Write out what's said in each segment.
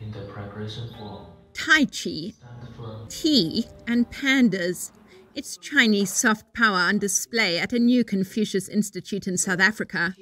in the preparation for Tai Chi, tea, and pandas. It's Chinese soft power on display at a new Confucius Institute in South Africa.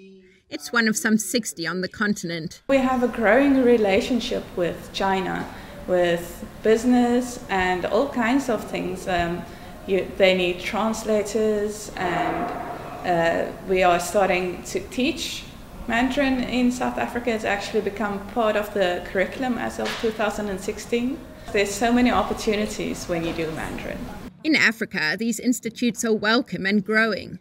It's one of some 60 on the continent. We have a growing relationship with China, with business and all kinds of things. They need translators, and we are starting to teach Mandarin in South Africa. It's actually become part of the curriculum as of 2016. There's so many opportunities when you do Mandarin. In Africa, these institutes are welcome and growing.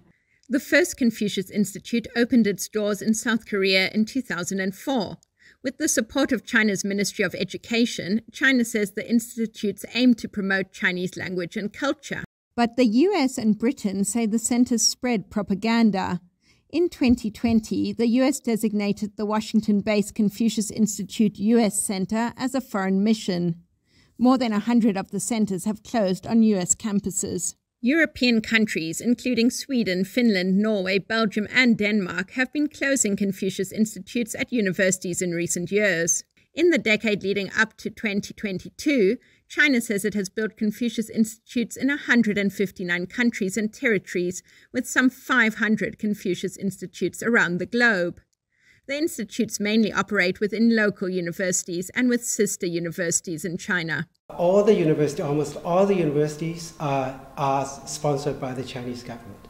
The first Confucius Institute opened its doors in South Korea in 2004. With the support of China's Ministry of Education, China says the institutes aim to promote Chinese language and culture. But the US and Britain say the centers spread propaganda. In 2020, the US designated the Washington-based Confucius Institute US Center as a foreign mission. More than 100 of the centers have closed on US campuses. European countries, including Sweden, Finland, Norway, Belgium and Denmark, have been closing Confucius Institutes at universities in recent years. In the decade leading up to 2022, China says it has built Confucius Institutes in 159 countries and territories, with some 500 Confucius Institutes around the globe. The institutes mainly operate within local universities and with sister universities in China. Almost all the universities are sponsored by the Chinese government.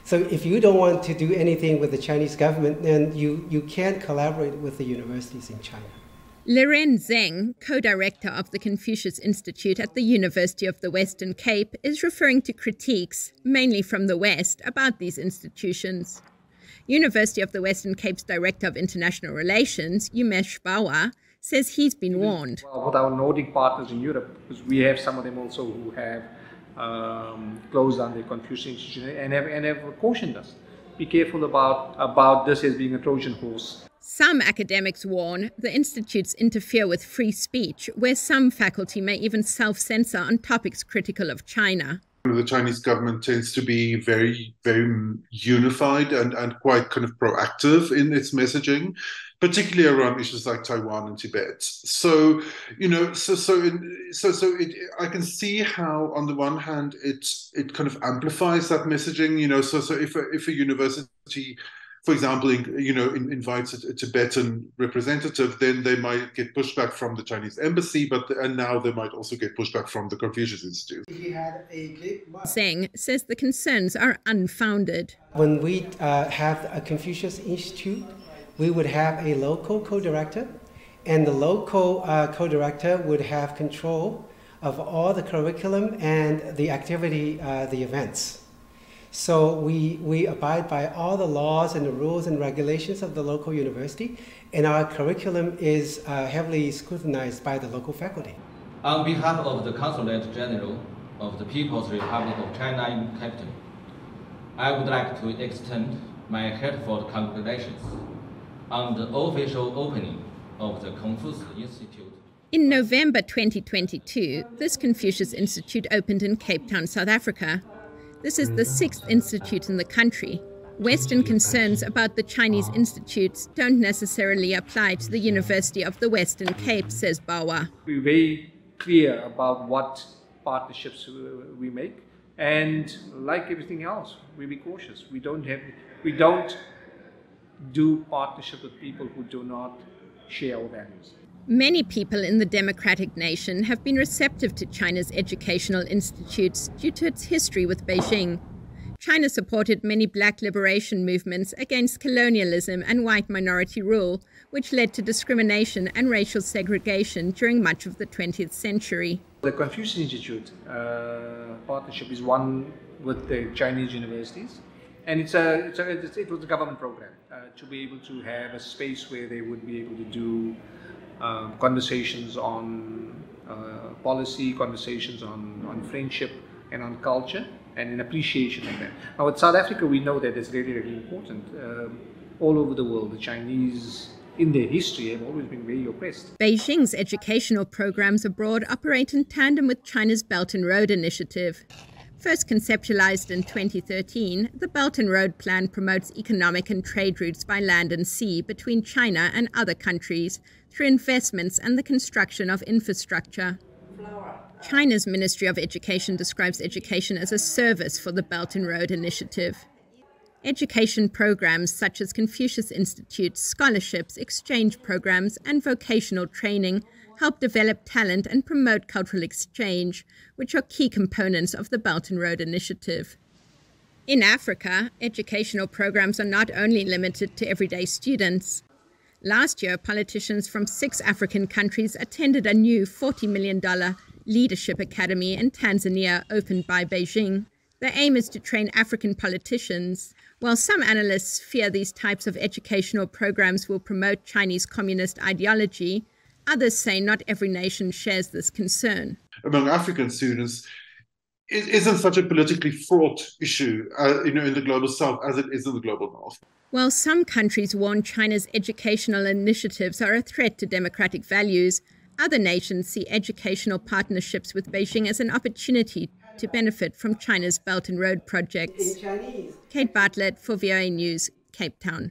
So if you don't want to do anything with the Chinese government, then you can't collaborate with the universities in China. Liren Zheng, co-director of the Confucius Institute at the University of the Western Cape, is referring to critiques, mainly from the West, about these institutions. University of the Western Cape's Director of International Relations, Umesh Bawa, says he's been warned. Well, with our Nordic partners in Europe, because we have some of them also who have closed down the Confucian Institute and have cautioned us. Be careful about this as being a Trojan horse. Some academics warn the institutes interfere with free speech, where some faculty may even self-censor on topics critical of China. The Chinese government tends to be very, very unified and quite kind of proactive in its messaging, particularly around issues like Taiwan and Tibet. So, I can see how, on the one hand, it kind of amplifies that messaging. So if a university, for example, invites a Tibetan representative, then they might get pushback from the Chinese embassy, and now they might also get pushback from the Confucius Institute. Zheng says the concerns are unfounded. When we have a Confucius Institute, we would have a local co-director, and the local co-director would have control of all the curriculum and the activity, the events. So we abide by all the laws and the rules and regulations of the local university, and our curriculum is heavily scrutinized by the local faculty. On behalf of the Consulate General of the People's Republic of China in Capital, I would like to extend my heartfelt congratulations on the official opening of the Confucius Institute. In November 2022, this Confucius Institute opened in Cape Town, South Africa. This is the 6th institute in the country. Western concerns about the Chinese institutes don't necessarily apply to the University of the Western Cape, says Bawa. We're very clear about what partnerships we make, and like everything else, we be cautious. We don't do partnership with people who do not share our values. Many people in the democratic nation have been receptive to China's educational institutes due to its history with Beijing. China supported many black liberation movements against colonialism and white minority rule, which led to discrimination and racial segregation during much of the 20th century. The Confucius Institute partnership is one with the Chinese universities, and it was a government program to be able to have a space where they would be able to do conversations on policy, conversations on friendship and on culture, and an appreciation of that. Now, with South Africa, we know that it's really, really important. All over the world, the Chinese, in their history, have always been very oppressed. Beijing's educational programs abroad operate in tandem with China's Belt and Road Initiative. First conceptualized in 2013, the Belt and Road Plan promotes economic and trade routes by land and sea between China and other countries through investments and the construction of infrastructure. China's Ministry of Education describes education as a service for the Belt and Road Initiative. Education programs such as Confucius Institute, scholarships, exchange programs, and vocational training help develop talent and promote cultural exchange, which are key components of the Belt and Road Initiative. In Africa, educational programs are not only limited to everyday students. Last year, politicians from 6 African countries attended a new $40 million leadership academy in Tanzania opened by Beijing. The aim is to train African politicians. While some analysts fear these types of educational programs will promote Chinese communist ideology, others say not every nation shares this concern. Among African students, it isn't such a politically fraught issue in the global south as it is in the global north. While some countries warn China's educational initiatives are a threat to democratic values, other nations see educational partnerships with Beijing as an opportunity to benefit from China's Belt and Road projects. Kate Bartlett for VOA News, Cape Town.